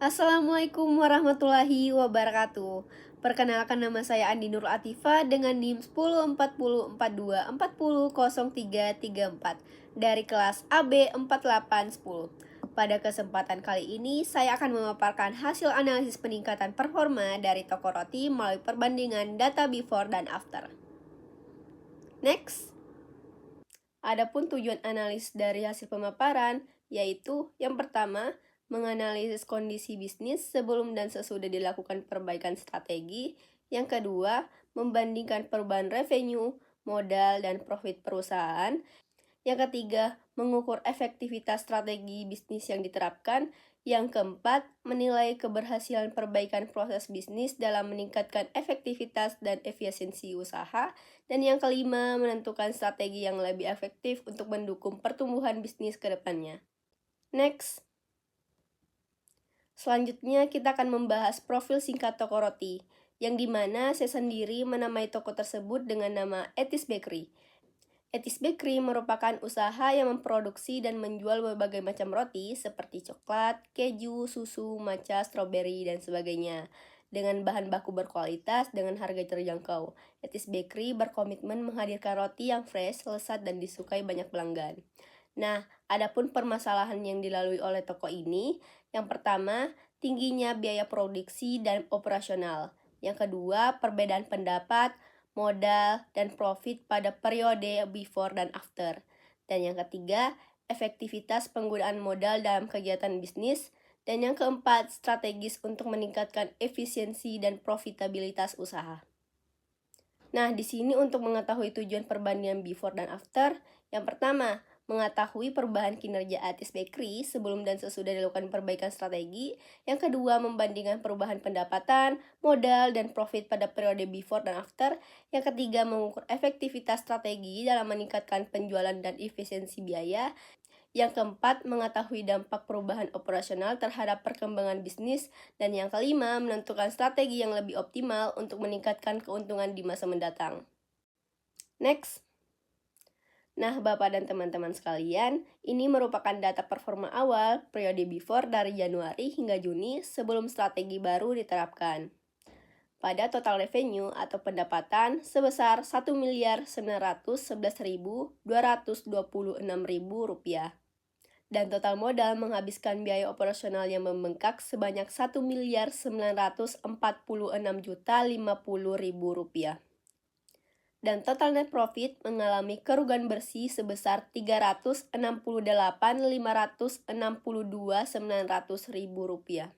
Assalamualaikum warahmatullahi wabarakatuh. Perkenalkan, nama saya Andi Nur Atifa dengan NIM 104042400334 dari kelas AB 4810. Pada kesempatan kali ini, saya akan memaparkan hasil analisis peningkatan performa dari toko roti melalui perbandingan data before dan after. Next. Adapun tujuan analis dari hasil pemaparan, yaitu yang pertama, menganalisis kondisi bisnis sebelum dan sesudah dilakukan perbaikan strategi. Yang kedua, membandingkan perubahan revenue, modal, dan profit perusahaan. Yang ketiga, mengukur efektivitas strategi bisnis yang diterapkan. Yang keempat, menilai keberhasilan perbaikan proses bisnis dalam meningkatkan efektivitas dan efisiensi usaha. Dan yang kelima, menentukan strategi yang lebih efektif untuk mendukung pertumbuhan bisnis ke depannya. Next. Selanjutnya kita akan membahas profil singkat toko roti, yang dimana saya sendiri menamai toko tersebut dengan nama Etis Bakery. Etis Bakery merupakan usaha yang memproduksi dan menjual berbagai macam roti seperti coklat, keju, susu, matcha, stroberi, dan sebagainya. Dengan bahan baku berkualitas dengan harga terjangkau, Etis Bakery berkomitmen menghadirkan roti yang fresh, lezat, dan disukai banyak pelanggan. Nah, adapun permasalahan yang dilalui oleh toko ini, yang pertama, tingginya biaya produksi dan operasional. Yang kedua, perbedaan pendapat, modal, dan profit pada periode before dan after. Dan yang ketiga, efektivitas penggunaan modal dalam kegiatan bisnis. Dan yang keempat, strategis untuk meningkatkan efisiensi dan profitabilitas usaha. Nah, di sini untuk mengetahui tujuan perbandingan before dan after, yang pertama, mengetahui perubahan kinerja Etis Bakery sebelum dan sesudah dilakukan perbaikan strategi. Yang kedua, membandingkan perubahan pendapatan, modal, dan profit pada periode before dan after. Yang ketiga, mengukur efektivitas strategi dalam meningkatkan penjualan dan efisiensi biaya. Yang keempat, mengetahui dampak perubahan operasional terhadap perkembangan bisnis. Dan yang kelima, menentukan strategi yang lebih optimal untuk meningkatkan keuntungan di masa mendatang. Next. Nah, Bapak dan teman-teman sekalian, ini merupakan data performa awal periode before dari Januari hingga Juni sebelum strategi baru diterapkan. Pada total revenue atau pendapatan sebesar Rp1.911.226.000 dan total modal menghabiskan biaya operasional yang membengkak sebanyak Rp1.946.050.000. Dan total net profit mengalami kerugian bersih sebesar Rp368.562.900.000.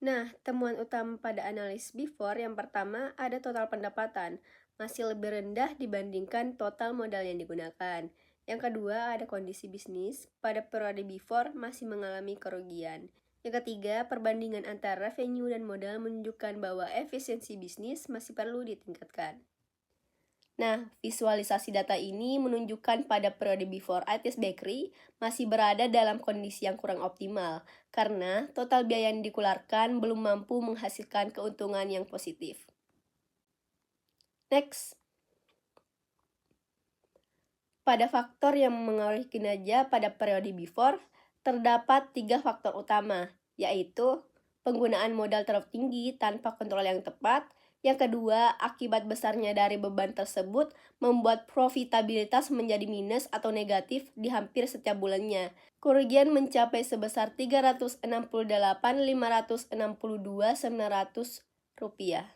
Nah, temuan utama pada analis before yang pertama ada total pendapatan, masih lebih rendah dibandingkan total modal yang digunakan. Yang kedua ada kondisi bisnis, pada periode before masih mengalami kerugian. Yang ketiga, perbandingan antara revenue dan modal menunjukkan bahwa efisiensi bisnis masih perlu ditingkatkan. Nah, visualisasi data ini menunjukkan pada periode before Etis Bakery masih berada dalam kondisi yang kurang optimal, karena total biaya yang dikeluarkan belum mampu menghasilkan keuntungan yang positif. Next. Pada faktor yang mengaruhi kinerja pada periode before, terdapat 3 faktor utama, yaitu penggunaan modal terlalu tinggi tanpa kontrol yang tepat. Yang kedua, akibat besarnya dari beban tersebut membuat profitabilitas menjadi minus atau negatif di hampir setiap bulannya. Kerugian mencapai sebesar Rp368.562.900.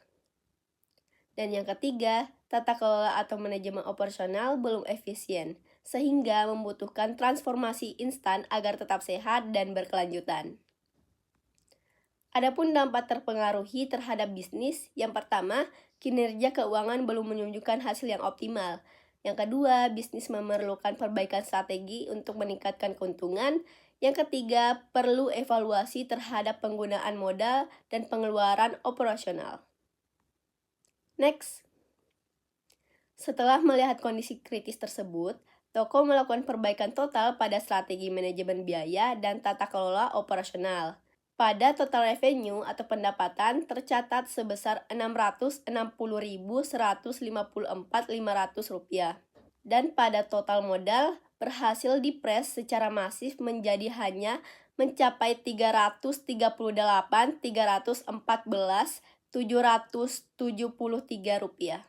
Dan yang ketiga, tata kelola atau manajemen operasional belum efisien, sehingga membutuhkan transformasi instan agar tetap sehat dan berkelanjutan. Adapun dampak terpengaruhi terhadap bisnis, yang pertama, kinerja keuangan belum menunjukkan hasil yang optimal. Yang kedua, bisnis memerlukan perbaikan strategi untuk meningkatkan keuntungan. Yang ketiga, perlu evaluasi terhadap penggunaan modal dan pengeluaran operasional. Next. Setelah melihat kondisi kritis tersebut, toko melakukan perbaikan total pada strategi manajemen biaya dan tata kelola operasional. Pada total revenue atau pendapatan tercatat sebesar Rp660.154.500 dan pada total modal berhasil dipres secara masif menjadi hanya mencapai 338, 314, 773 rupiah.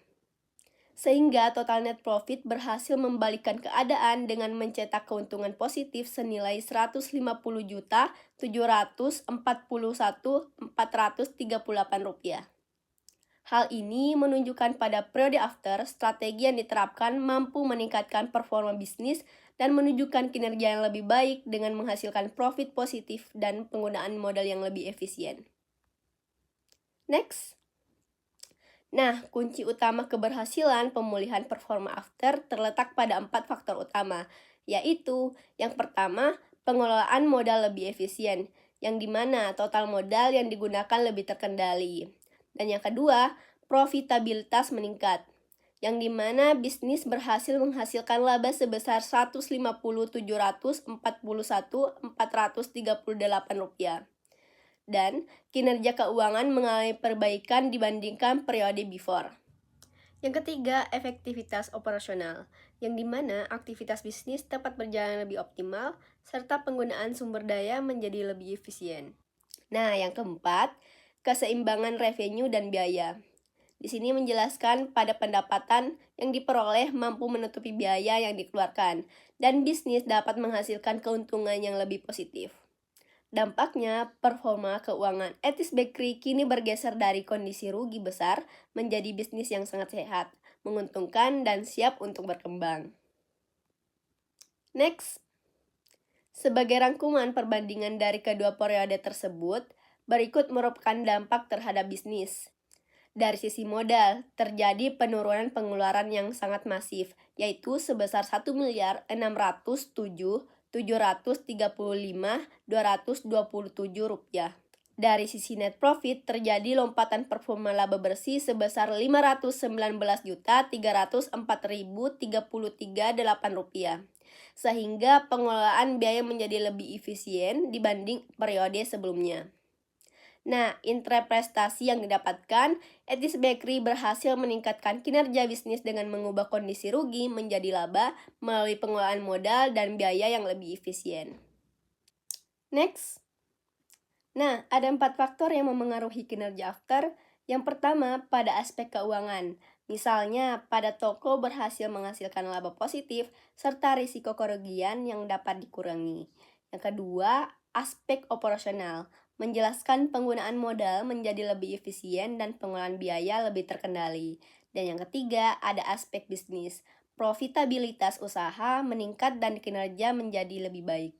Sehingga total net profit berhasil membalikkan keadaan dengan mencetak keuntungan positif senilai 150 juta 741.438 rupiah. Hal ini menunjukkan pada periode after, strategi yang diterapkan mampu meningkatkan performa bisnis dan menunjukkan kinerja yang lebih baik dengan menghasilkan profit positif dan penggunaan modal yang lebih efisien. Next. Nah, kunci utama keberhasilan pemulihan performa after terletak pada 4 faktor utama, yaitu yang pertama, pengelolaan modal lebih efisien, yang dimana total modal yang digunakan lebih terkendali. Dan yang kedua, profitabilitas meningkat, yang dimana bisnis berhasil menghasilkan laba sebesar Rp150.741.438 dan kinerja keuangan mengalami perbaikan dibandingkan periode before. Yang ketiga, efektivitas operasional, yang dimana aktivitas bisnis dapat berjalan lebih optimal, serta penggunaan sumber daya menjadi lebih efisien. Nah, yang keempat, keseimbangan revenue dan biaya. Di sini menjelaskan pada pendapatan yang diperoleh mampu menutupi biaya yang dikeluarkan, dan bisnis dapat menghasilkan keuntungan yang lebih positif. Dampaknya, performa keuangan Etis Bakery kini bergeser dari kondisi rugi besar menjadi bisnis yang sangat sehat, menguntungkan, dan siap untuk berkembang. Next. Sebagai rangkuman perbandingan dari kedua periode tersebut, berikut merupakan dampak terhadap bisnis. Dari sisi modal, terjadi penurunan pengeluaran yang sangat masif, yaitu sebesar 1.607.735.227 rupiah. Dari sisi net profit, terjadi lompatan performa laba bersih sebesar 519.304.033.8 rupiah. Sehingga pengelolaan biaya menjadi lebih efisien dibanding periode sebelumnya. Nah, inti prestasi yang didapatkan, Etis Bakery berhasil meningkatkan kinerja bisnis dengan mengubah kondisi rugi menjadi laba melalui pengelolaan modal dan biaya yang lebih efisien. Next. Nah, ada 4 faktor yang memengaruhi kinerja after. Yang pertama, pada aspek keuangan. Misalnya, pada toko berhasil menghasilkan laba positif serta risiko kerugian yang dapat dikurangi. Yang kedua, aspek operasional. Menjelaskan penggunaan modal menjadi lebih efisien dan pengelolaan biaya lebih terkendali. Dan yang ketiga, ada aspek bisnis. Profitabilitas usaha meningkat dan kinerja menjadi lebih baik.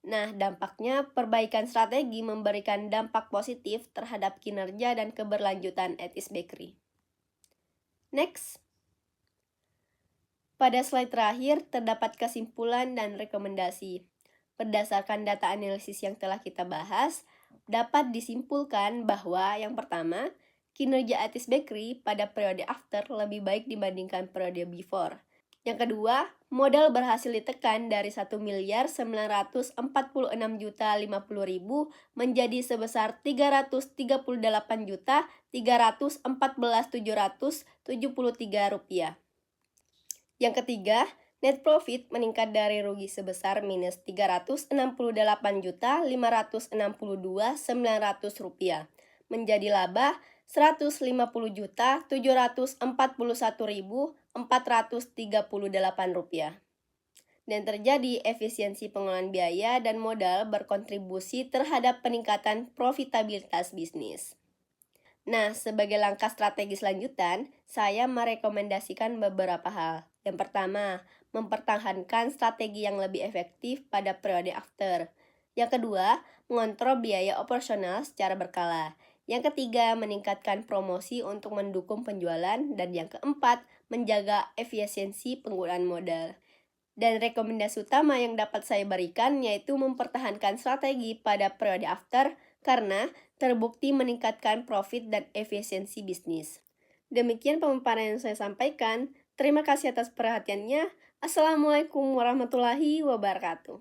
Nah, dampaknya perbaikan strategi memberikan dampak positif terhadap kinerja dan keberlanjutan Etis Bakery. Next. Pada slide terakhir terdapat kesimpulan dan rekomendasi. Berdasarkan data analisis yang telah kita bahas, dapat disimpulkan bahwa yang pertama, kinerja Etis Bakery pada periode after lebih baik dibandingkan periode before. Yang kedua, modal berhasil ditekan dari 1.946.050.000 menjadi sebesar 338.314.773 rupiah. Yang ketiga, net profit meningkat dari rugi sebesar minus 368.562.900 rupiah menjadi laba 150.741.438 rupiah. Dan terjadi efisiensi pengelolaan biaya dan modal berkontribusi terhadap peningkatan profitabilitas bisnis. Nah, sebagai langkah strategi selanjutan, saya merekomendasikan beberapa hal. Yang pertama, mempertahankan strategi yang lebih efektif pada periode after. Yang kedua, mengontrol biaya operasional secara berkala. Yang ketiga, meningkatkan promosi untuk mendukung penjualan. Dan yang keempat, menjaga efisiensi penggunaan modal. Dan rekomendasi utama yang dapat saya berikan yaitu mempertahankan strategi pada periode after karena terbukti meningkatkan profit dan efisiensi bisnis. Demikian pemaparan yang saya sampaikan. Terima kasih atas perhatiannya. Assalamualaikum warahmatullahi wabarakatuh.